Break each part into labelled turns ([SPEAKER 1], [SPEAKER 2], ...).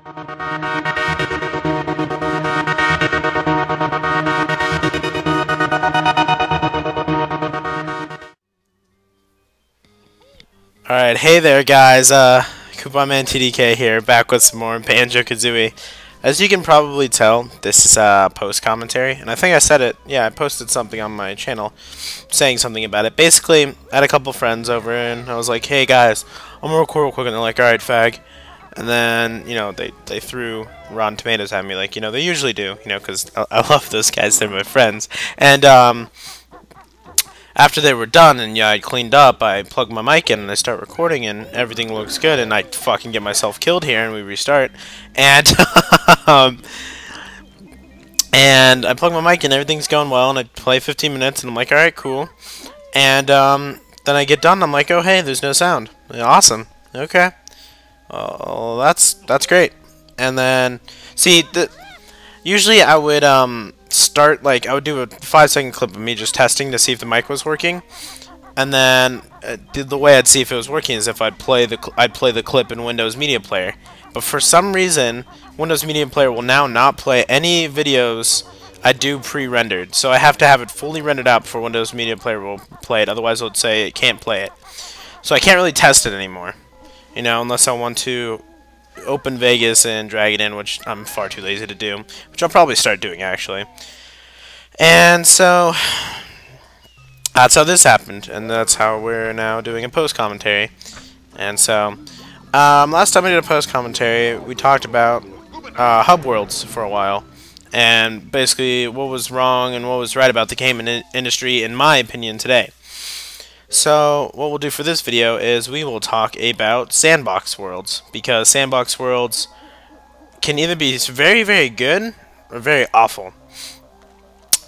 [SPEAKER 1] Alright, hey there guys, Coupon TDK here, back with some more Banjo-Kazooie. As you can probably tell, this is a post-commentary, and I think I said it, yeah, I posted something on my channel saying something about it. Basically, I had a couple friends over, and I was like, hey guys, I'm gonna record real quick, and they're like, alright, fag. And then, you know, they threw Rotten Tomatoes at me, like, you know, they usually do, you know, because I love those guys, they're my friends. And, after they were done and yeah, I cleaned up, I plugged my mic in and I start recording and everything looks good and I fucking get myself killed here and we restart. And and I plug my mic in, everything's going well and I play 15 minutes and I'm like, alright, cool. And then I get done and I'm like, oh hey, there's no sound. Awesome. Okay. Oh, that's great. And then see usually I would start, like, I would do a 5-second clip of me just testing to see if the mic was working, and then the way I'd see if it was working is if I'd play the clip in Windows Media Player. But for some reason, Windows Media Player will now not play any videos I do pre-rendered, so I have to have it fully rendered out before Windows Media Player will play it. Otherwise, it'll say it can't play it. So I can't really test it anymore, you know, unless I want to open Vegas and drag it in, which I'm far too lazy to do, which I'll probably start doing actually. And so that's how this happened, and that's how we're now doing a post commentary. And so last time we did a post commentary, we talked about hub worlds for a while, and basically what was wrong and what was right about the game industry, in my opinion, today. So what we'll do for this video is we will talk about sandbox worlds, because sandbox worlds can either be very, very good or very awful.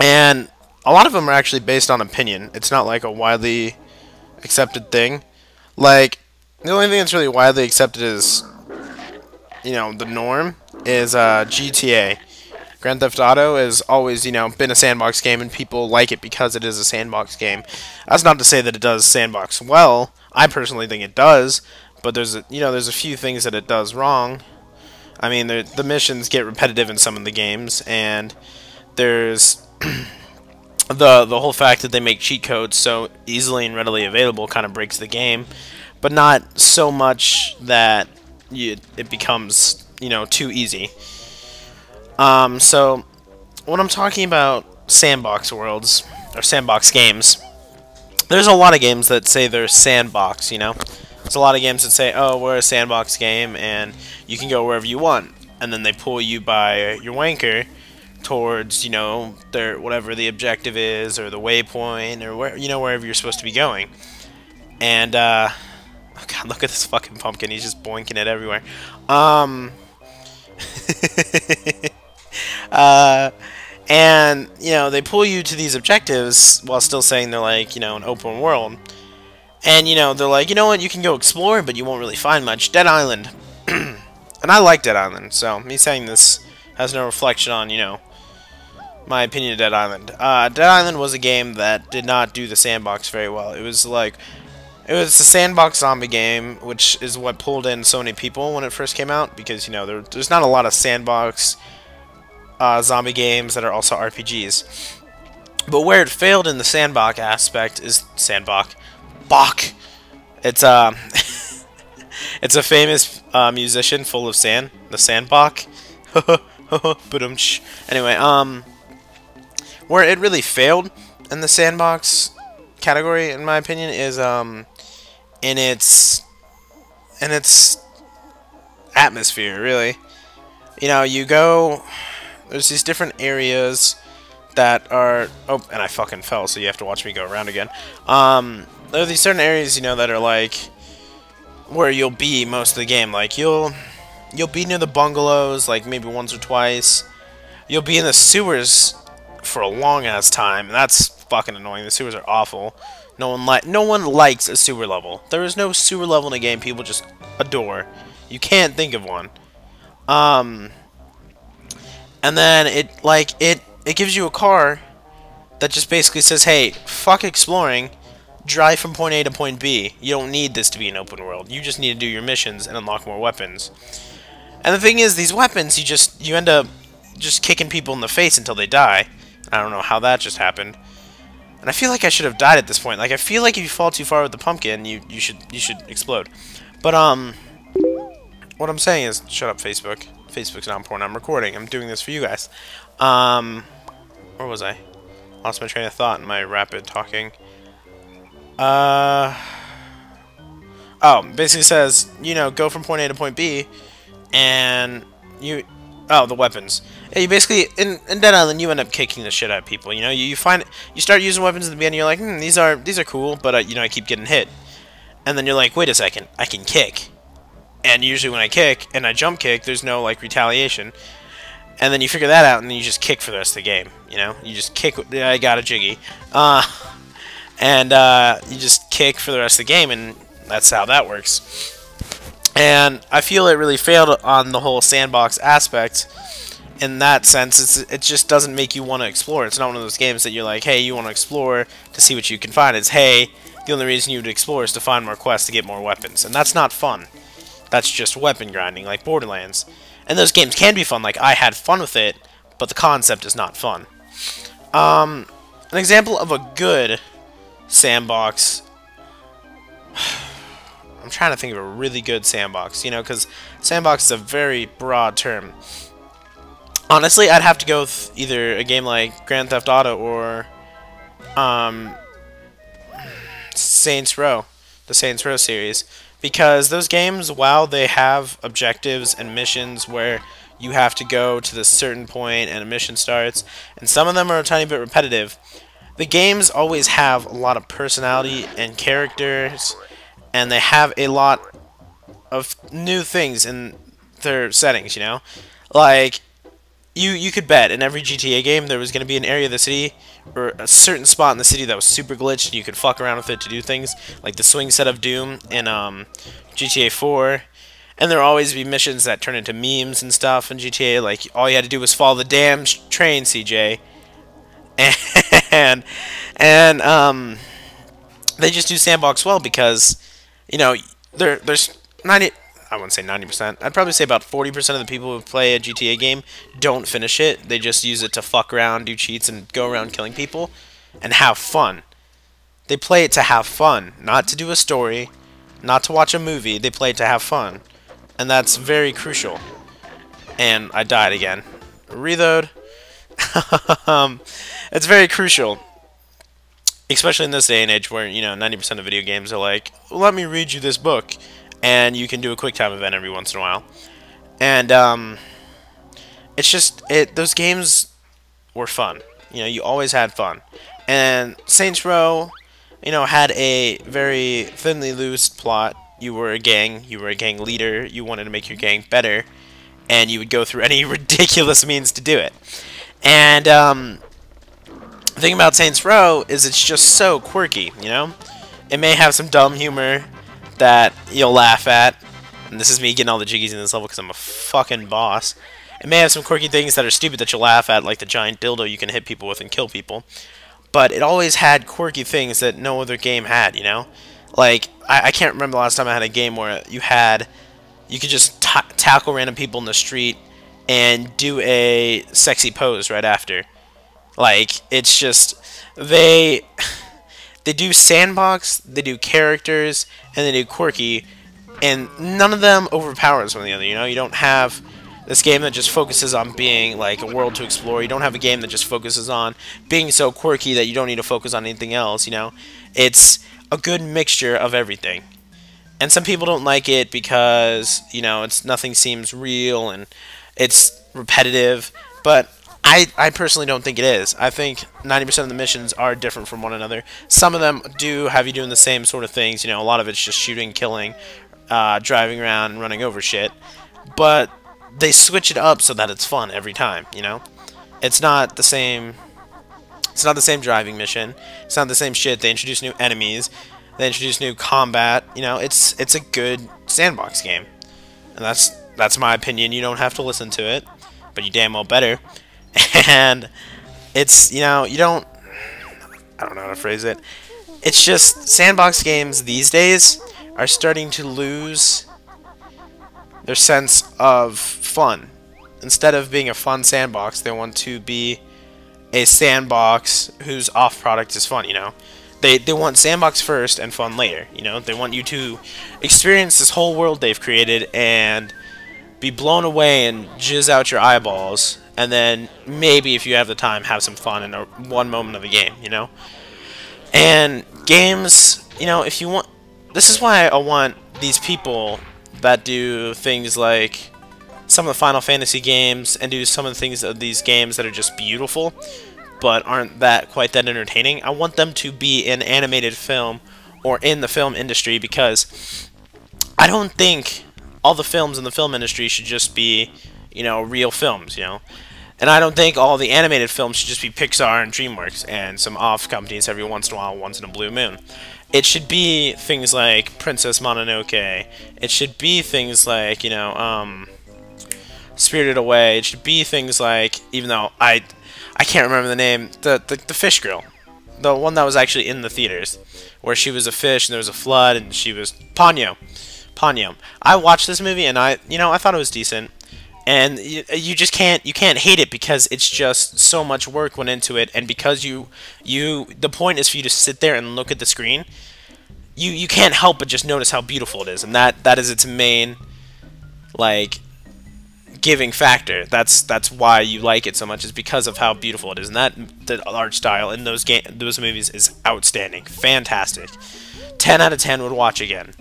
[SPEAKER 1] And a lot of them are actually based on opinion. It's not like a widely accepted thing. Like, the only thing that's really widely accepted is, you know, the norm is GTA. Grand Theft Auto has always, you know, been a sandbox game, and people like it because it is a sandbox game. That's not to say that it does sandbox well. I personally think it does, but there's a few things that it does wrong. I mean, the missions get repetitive in some of the games, and there's the whole fact that they make cheat codes so easily and readily available kind of breaks the game, but not so much that it becomes, you know, too easy. So when I'm talking about sandbox worlds, or sandbox games, there's a lot of games that say they're sandbox, you know? There's a lot of games that say, oh, we're a sandbox game, and you can go wherever you want. And then they pull you by your wanker towards, you know, whatever the objective is, or the waypoint, or wherever you're supposed to be going. And, oh god, look at this fucking pumpkin, he's just boinking it everywhere. And, you know, they pull you to these objectives while still saying they're like, you know, an open world. And, you know, they're like, you know what, you can go explore, but you won't really find much. Dead Island. And I like Dead Island, so me saying this has no reflection on, you know, my opinion of Dead Island. Dead Island was a game that did not do the sandbox very well. It was a sandbox zombie game, which is what pulled in so many people when it first came out, because, you know, there's not a lot of sandbox zombie games that are also RPGs. But where it failed in the sandbox aspect is Bach. It's it's a famous musician full of sand, the Sandbach. Anyway, where it really failed in the sandbox category, in my opinion, is in its atmosphere, really. You know, you go, there's these different areas that are, oh, and I fucking fell, so you have to watch me go around again. There are these certain areas, you know, that are like where you'll be most of the game. Like, you'll be near the bungalows, like maybe once or twice. You'll be in the sewers for a long ass time, and that's fucking annoying. The sewers are awful. No one likes a sewer level. There is no sewer level in a game people just adore. You can't think of one. And then it gives you a car that just basically says, hey, fuck exploring, drive from point A to point B. You don't need this to be an open world. You just need to do your missions and unlock more weapons. And the thing is, these weapons, you end up just kicking people in the face until they die. I don't know how that just happened. And I feel like I should have died at this point. Like, I feel like if you fall too far with the pumpkin, you should explode. But what I'm saying is, shut up, Facebook. Facebook's not important. I'm recording. I'm doing this for you guys. Where was I? Lost my train of thought in my rapid talking. Oh, basically says, you know, go from point A to point B, and the weapons. Yeah, you basically, in Dead Island, you end up kicking the shit out of people, you know? You start using weapons at the beginning, you're like, these are cool, but, you know, I keep getting hit. And then you're like, wait a second, I can kick. And usually when I kick, and I jump kick, there's no, like, retaliation. And then you figure that out, and then you just kick for the rest of the game, you know? You just kick, I got a jiggy. You just kick for the rest of the game, and that's how that works. And I feel it really failed on the whole sandbox aspect. In that sense, it just doesn't make you want to explore. It's not one of those games that you're like, hey, you want to explore to see what you can find. It's, hey, the only reason you would explore is to find more quests to get more weapons. And that's not fun. That's just weapon grinding, like Borderlands. And those games can be fun, like I had fun with it, but the concept is not fun. An example of a good sandbox... I'm trying to think of a really good sandbox, you know, because sandbox is a very broad term. Honestly, I'd have to go with either a game like Grand Theft Auto or Saints Row, the Saints Row series, because those games, while they have objectives and missions where you have to go to this certain point and a mission starts, and some of them are a tiny bit repetitive, the games always have a lot of personality and characters, and they have a lot of new things in their settings, you know? Like, you could bet in every GTA game there was going to be an area of the city, or a certain spot in the city that was super glitched, and you could fuck around with it to do things, like the swing set of Doom in GTA 4, and there will always be missions that turn into memes and stuff in GTA, like, all you had to do was follow the damn train, CJ, and they just do sandbox well because, you know, there's 90... I wouldn't say 90%. I'd probably say about 40% of the people who play a GTA game don't finish it. They just use it to fuck around, do cheats, and go around killing people and have fun. They play it to have fun, not to do a story, not to watch a movie. They play it to have fun. And that's very crucial. And I died again. Reload. It's very crucial. Especially in this day and age where, you know, 90% of video games are like, well, let me read you this book. And you can do a quick time event every once in a while. And, it's just, those games were fun. You know, you always had fun. And Saints Row, you know, had a very thinly loosed plot. You were a gang leader, you wanted to make your gang better, and you would go through any ridiculous means to do it. And, the thing about Saints Row is it's just so quirky, you know? It may have some dumb humor that you'll laugh at, and this is me getting all the jiggies in this level because I'm a fucking boss. It may have some quirky things that are stupid that you'll laugh at, like the giant dildo you can hit people with and kill people, but it always had quirky things that no other game had, you know? Like, I can't remember the last time I had a game where you could just tackle random people in the street and do a sexy pose right after. Like, it's just, they do sandbox, they do characters, and they do quirky, and none of them overpowers one of the other, you know? You don't have this game that just focuses on being, like, a world to explore. You don't have a game that just focuses on being so quirky that you don't need to focus on anything else, you know? It's a good mixture of everything. And some people don't like it because, you know, nothing seems real, and it's repetitive, but I personally don't think it is. I think 90% of the missions are different from one another. Some of them do have you doing the same sort of things. You know, a lot of it's just shooting, killing, driving around, and running over shit. But they switch it up so that it's fun every time, you know? It's not the same... It's not the same driving mission. It's not the same shit. They introduce new enemies. They introduce new combat. You know, it's a good sandbox game. And that's my opinion. You don't have to listen to it. But you damn well better. And it's, you know, you don't... I don't know how to phrase it. It's just sandbox games these days are starting to lose their sense of fun. Instead of being a fun sandbox, they want to be a sandbox whose off product is fun, you know? They want sandbox first and fun later, you know? They want you to experience this whole world they've created and be blown away and jizz out your eyeballs, and then maybe if you have the time, have some fun in one moment of the game, you know? And games, you know, if you want... This is why I want these people that do things like some of the Final Fantasy games and do some of the things of these games that are just beautiful but aren't quite that entertaining. I want them to be in animated film or in the film industry, because I don't think all the films in the film industry should just be, you know, real films, you know. And I don't think all the animated films should just be Pixar and DreamWorks and some off companies every once in a while, once in a blue moon. It should be things like Princess Mononoke. It should be things like, you know, Spirited Away. It should be things like, even though I can't remember the name, the fish girl, the one that was actually in the theaters, where she was a fish and there was a flood and she was Ponyo. I watched this movie and I thought it was decent, and you just can't hate it because it's just so much work went into it, and because the point is for you to sit there and look at the screen. You can't help but just notice how beautiful it is, and that is its main, like, giving factor. That's why you like it so much, is because of how beautiful it is, and the art style in those movies is outstanding, fantastic. 10 out of 10 would watch again.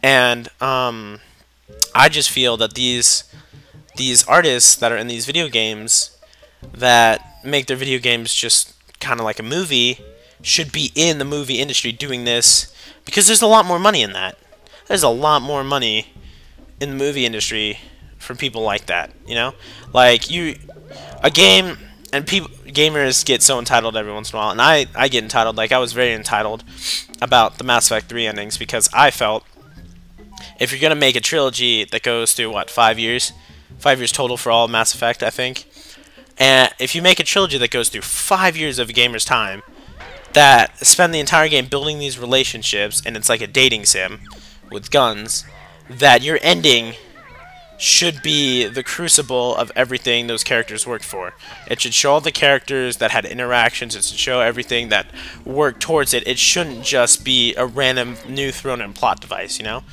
[SPEAKER 1] And I just feel that these artists that are in these video games that make their video games just kind of like a movie should be in the movie industry doing this, because there's a lot more money in that. There's a lot more money in the movie industry from people like that, you know? Like, a game, and gamers get so entitled every once in a while, and I get entitled. Like, I was very entitled about the Mass Effect 3 endings, because I felt if you're going to make a trilogy that goes through, what, 5 years? 5 years total for all Mass Effect, I think. And if you make a trilogy that goes through 5 years of a gamer's time, that spend the entire game building these relationships, and it's like a dating sim with guns, that your ending should be the crucible of everything those characters worked for. It should show all the characters that had interactions. It should show everything that worked towards it. It shouldn't just be a random new thrown in plot device, you know?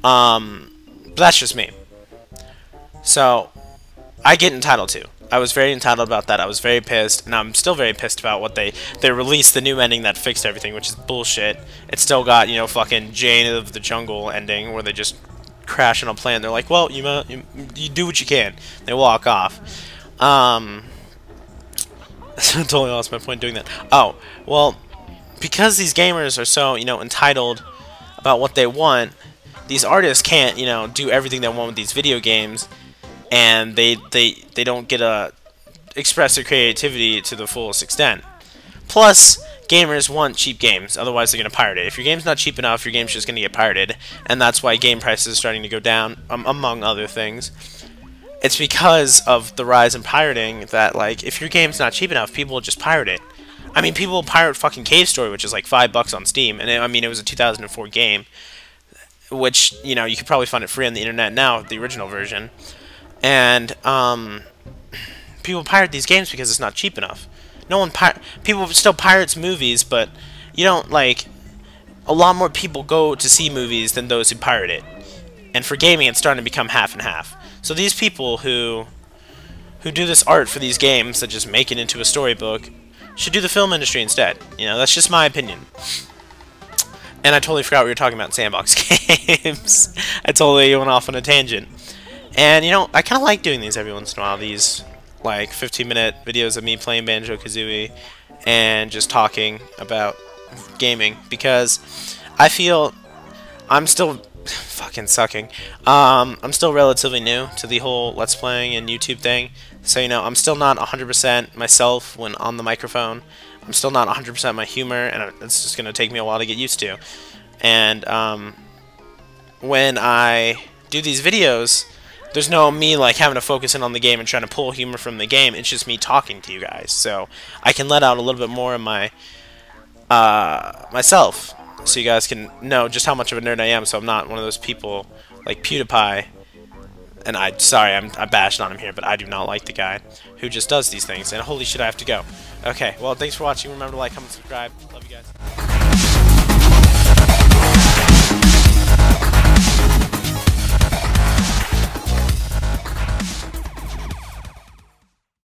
[SPEAKER 1] But that's just me. So, I get entitled to. I was very entitled about that. I was very pissed, and I'm still very pissed about what they released the new ending that fixed everything, which is bullshit. It still got, you know, fucking Jane of the Jungle ending, where they just crash on a plane. They're like, well, you do what you can. They walk off. I totally lost my point doing that. Oh, well, because these gamers are so, you know, entitled about what they want, these artists can't, you know, do everything they want with these video games, and they don't get to express their creativity to the fullest extent. Plus, gamers want cheap games, otherwise they're going to pirate it. If your game's not cheap enough, your game's just going to get pirated, and that's why game prices are starting to go down, among other things. It's because of the rise in pirating that, like, if your game's not cheap enough, people will just pirate it. I mean, people will pirate fucking Cave Story, which is like $5 on Steam, and I mean, it was a 2004 game, which, you know, you could probably find it free on the internet now, the original version. And people pirate these games because it's not cheap enough. People still pirates movies, but you don't, like, a lot more people go to see movies than those who pirate it. And for gaming, it's starting to become half and half. So these people who do this art for these games that just make it into a storybook should do the film industry instead. You know, that's just my opinion. And I totally forgot we were talking about sandbox games. I totally went off on a tangent. And, you know, I kind of like doing these every once in a while, these, like, 15-minute videos of me playing Banjo-Kazooie and just talking about gaming, because I feel I'm still fucking sucking. I'm still relatively new to the whole Let's Playing and YouTube thing, so, you know, I'm still not 100% myself when on the microphone. I'm still not 100% my humor, and it's just going to take me a while to get used to. And when I do these videos, there's no me, like, having to focus in on the game and trying to pull humor from the game. It's just me talking to you guys. So I can let out a little bit more of my myself, so you guys can know just how much of a nerd I am. So I'm not one of those people like PewDiePie And I bashed on him here, but I do not like the guy who just does these things. And holy shit, I have to go. Okay, well, thanks for watching. Remember to like, comment, subscribe. Love you guys.